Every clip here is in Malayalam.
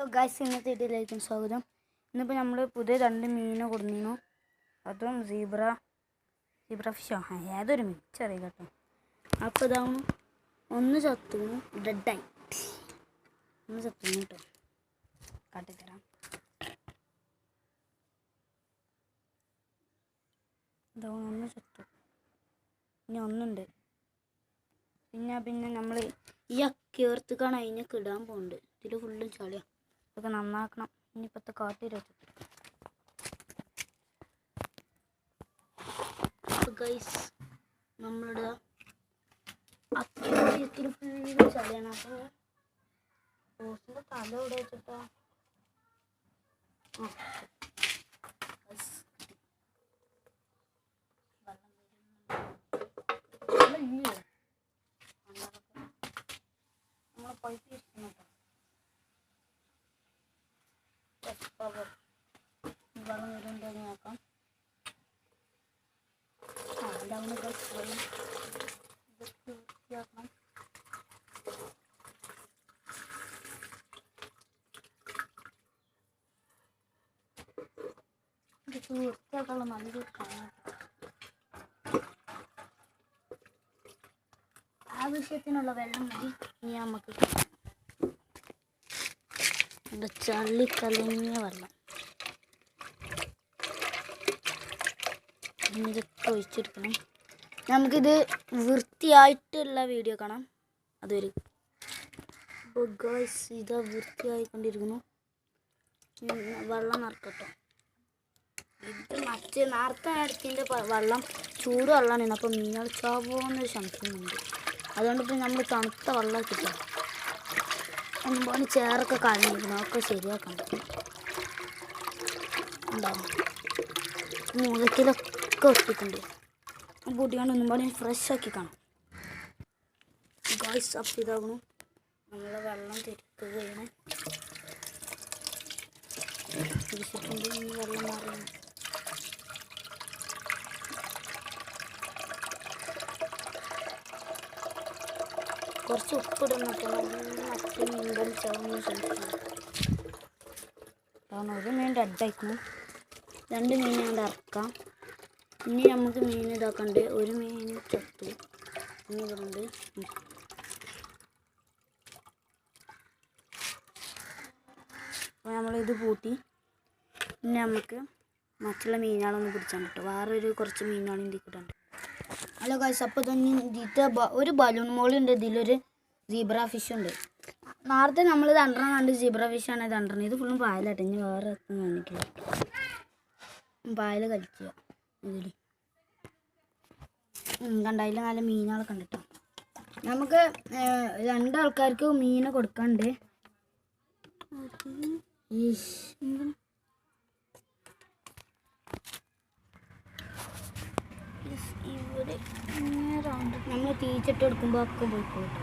ഹലോ ഗൈസ്, ഇന്നത്തെ വീഡിയോയിലേക്ക് സ്വാഗതം. ഇന്നിപ്പോൾ നമ്മൾ പുതിയ 2 മീനെ കൊടുന്നിരുന്നു. അതും സീബ്ര ഫിഷോ ഏതൊരു മീൻ ചെറിയ കേട്ടോ. അപ്പോൾ ഇതാവുന്നു ഒന്ന് ചത്തു, ഡെഡായി ഒന്ന് ചത്തു കേട്ടോ. കാട്ടിത്തരാം. ഇതാവുന്നു ഒന്ന് ചത്തു, ഇനി ഒന്നുണ്ട്. പിന്നെ നമ്മൾ ഈ അക്കേർത്തുക്കാണ് അതിനൊക്കെ ഇടാൻ പോകുന്നുണ്ട്. ഇതിൽ ഫുള്ളും ചളിയാണ്. ഇതൊക്കെ നന്നാക്കണം. ഇനിയിപ്പോഴത്തെ കാട്ടി വെച്ചിട്ട് ഗൈസ് നമ്മളുടെ അക്കേത്തിൽ ഫുള്ളും ചളിയാണ്. അപ്പോൾ റോസിൻ്റെ തല ഇവിടെ വെച്ചിട്ടാ നമ്മളെ പൈപ്പ് ഇരിക്കുന്നു കേട്ടോ. വെള്ളം വരുന്നുണ്ടോ എന്ന് നോക്കാം. ഇതാവുന്ന വെള്ളം വൃത്തിയാക്കണം. ഇതൊക്കെ വൃത്തിയാക്കാനുള്ള നല്ലൊരു കാണാം. ആവശ്യത്തിനുള്ള വെള്ളം മതി. ഇനി നമുക്ക് ചള്ളി കലങ്ങിയ വെള്ളം ഇതൊക്കെ ഒഴിച്ചെടുക്കണം. നമുക്കിത് വൃത്തിയായിട്ടുള്ള വീഡിയോ കാണാം. അതൊരു ഗൈസ് ഇതാ വൃത്തിയായിക്കൊണ്ടിരിക്കുന്നു. വെള്ളം നിറക്കട്ടോ. ഇത് മറ്റേ നേരത്തെ അടുത്തിൻ്റെ വെള്ളം ചൂട് വെള്ളമാണ്. അപ്പോൾ മീനുകൾ ചാവുമെന്നൊരു സംശയമുണ്ട്. അതുകൊണ്ടിപ്പോൾ നമ്മൾ തണുത്ത വെള്ളം കിട്ടും. ഒന്നും ചേറൊക്കെ കളഞ്ഞിരിക്കണം. ഒക്കെ ശരിയാക്കണം. ഉണ്ടാവും മൂലത്തിലൊക്കെ ഒട്ടിട്ടുണ്ട്. പൊടിയാണ്ട് ഒന്നും പാടി ഫ്രഷ് ആക്കി കാണാം. ഗൈസ് അപ്പം ഇതാകണം. നമ്മളെ വെള്ളം തിരിക്കുകയാണ്. തിരിച്ചിട്ടുണ്ട്. വെള്ളം മാറുന്നു. കുറച്ച് ഉപ്പിടുന്നപ്പോൾ മറ്റേ മീൻ ചാവുന്ന ശ്രമിക്കുന്നു. കാരണം ഒരു മീൻ ഡെഡായിക്കണം. 2 മീൻ കൊണ്ട് ഇറക്കാം. ഇനി നമുക്ക് മീൻ ഇതാക്കണ്ട്. ഒരു മീൻ ചത്തു. ഇനി ഇതുകൊണ്ട് അപ്പോൾ നമ്മളിത് പൂട്ടി ഇനി നമുക്ക് മറ്റുള്ള മീനുകളൊന്ന് പിടിച്ചാൽ കിട്ടും. വേറൊരു കുറച്ച് മീനുകൾ ഇതിൽ കിട്ടാണ്ട്. ഹലോ ഗൈസ്, അപ്പോൾ തന്നെ ഇതിൻ്റെ ഒരു ബലൂൺ മോളുണ്ട്. ഇതിലൊരു സീബ്ര ഫിഷ് ഉണ്ട്. നേരത്തെ നമ്മൾ 2 കണ്ട് സീബ്ര ഫിഷാണ് 2. ഇത് ഫുള്ളും പായലാട്ടെ. ഇനി വേറെ എത്തും കാണിക്കില്ല. പായൽ കളിക്കുക ഇതിൽ കണ്ടതിൽ നല്ല മീനുകളൊക്കെ ഉണ്ട് കേട്ടോ. നമുക്ക് 2 ആൾക്കാർക്ക് മീൻ കൊടുക്കാണ്ട്. ഇവിടെ നമ്മൾ തീച്ചിട്ട് കൊടുക്കുമ്പോൾ ഒക്കെ പോയി പോയിട്ട്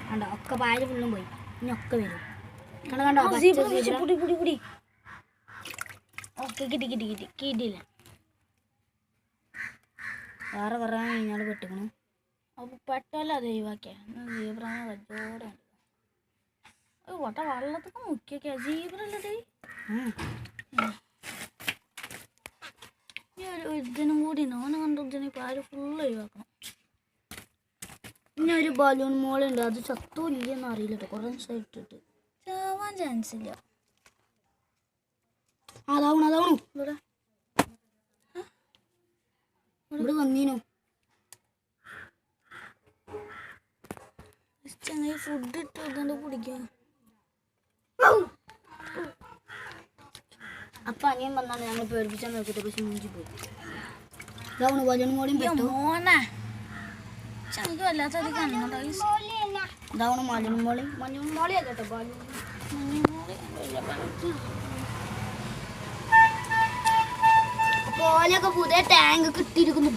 കണ്ടോ. ഒക്കെ പായൽ ഫുള്ളും പോയി. ഇനി ഒക്കെ വരും. കണ്ടോ കുടി ഓക്കെ കിട്ടിയില്ല. വേറെ കുറേ മീനുകൾ പെട്ടിക്കണം. അപ്പോൾ പെട്ടല്ലോ അത് ഒഴിവാക്കിയ ജീബ്രാനെ കച്ചോടെ ഓട്ട വെള്ളത്തൊക്കെ മുക്കിയൊക്കെയാ ജീബ്രല്ലേ. ഇതിനും കൂടി നോന് കണ്ടതിന് പാല് ഫുള്ള് ഒഴിവാക്കണം. പിന്നെ ഒരു ബലൂൺ മോളുണ്ട്. അത് ചത്തോ ഇല്ലെന്ന് അറിയില്ല കേട്ടോ. കുറേ ദിവസമായിട്ടിട്ട് ചാവാൻ ചാൻസ് ഇല്ല. അതാവണു ഇവിടെ വന്നീനു. ചങ്ങായി ഫുഡ് ഇട്ട് അതുകൊണ്ട് കുടിക്കുക. അപ്പം അനിയൻ വന്നാണ് ഞങ്ങൾ പേടിപ്പിച്ചാൽ നോക്കിയിട്ട്. പക്ഷെ മൂഞ്ചി പോയി. ഇതാവണു ബലൂൺ മോളിയും പറ്റൂ. ചങ്ങക്ക് വല്ലാത്ത ഇതാവണു ബലൂൺ മോളി അല്ല കേട്ടോ. പോലെയൊക്കെ പുതിയ ടാങ്ക് കിട്ടിയിരിക്കുന്നു.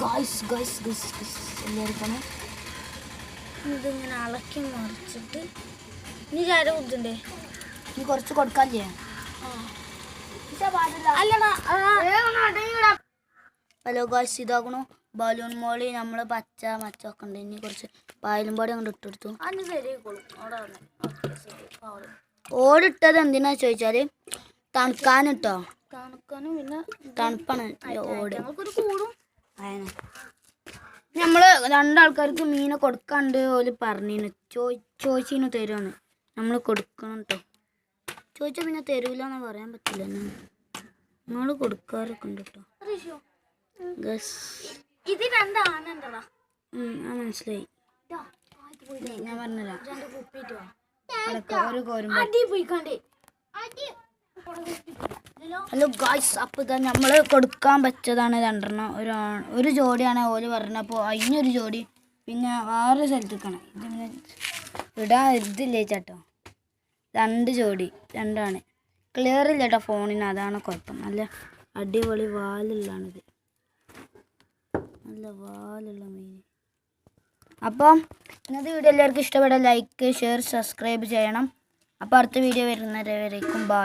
എല്ലാവർക്കും ഇതിങ്ങനെ ഇളക്കി മറിച്ചിട്ട് ഇനി ചാര കുടിച്ചിട്ടേ ഇനി കുറച്ച് കൊടുക്കാൻ ചെയ്യാം. ഹലോ ഗായ്സ്, ഇതാക്കണു ബലൂൺ മോളി നമ്മൾ പച്ച മച്ചൊക്കെ ഉണ്ട്. ഇനി കുറച്ച് പായലും പാടി അങ്ങോട്ട് ഇട്ടെടുത്തു. അതിന് ശരിയായിക്കോളും. അവിടെ ഓടിട്ടത് എന്തിനാ ചോദിച്ചാൽ തണുക്കാൻ കേട്ടോ. തണുക്കാനും പിന്നെ തണുപ്പാണ് ഓട്. ഞങ്ങൾക്കൊരു കൂടും. അതന്നെ നമ്മൾ രണ്ടാൾക്കാർക്ക് മീനെ കൊടുക്കാണ്ട് ഓല് പറഞ്ഞിന് ചോദിച്ചിന് തരുമെന്ന്. നമ്മൾ കൊടുക്കണം കേട്ടോ. ചോദിച്ചാൽ പിന്നെ തരൂലെന്ന് പറയാൻ പറ്റില്ല. നമ്മൾ കൊടുക്കാറൊക്കെ ഉണ്ട് കേട്ടോ. ഗസ് ഇത് രണ്ടാണുണ്ടടാ. മനസ്സിലായി. ഞാൻ പറഞ്ഞുതരാം. രണ്ട് കുപ്പിട്ടോ ഒരു കോരുമ്പോ. അടി പോയിക്കണ്ടേ. ഹലോ ഗായ്സ്, അപ്പോൾ ഇതാ നമ്മൾ കൊടുക്കാൻ പറ്റതാണ് 2 ഒരു ജോഡിയാണ് ഓല് പറഞ്ഞപ്പോൾ അതിനൊരു ജോഡി പിന്നെ വേറെ സ്ഥലത്തേക്കാണ്. ഇത് പിന്നെ ഇടാൻ ഇതില്ലേ ചേട്ടോ. 2 ജോഡി 2 ക്ലിയർ ഇല്ല കേട്ടോ ഫോണിന്. അതാണ് കുഴപ്പം. നല്ല അടിപൊളി വാലുള്ളതാണിത്. നല്ല വാലുള്ള മീൻ. അപ്പം ഇന്നത്തെ വീഡിയോ എല്ലാവർക്കും ഇഷ്ടപ്പെട്ട ലൈക്ക് ഷെയർ സബ്സ്ക്രൈബ് ചെയ്യണം. അപ്പോൾ അടുത്ത വീഡിയോ വരുന്നവരേക്കും ബായ്.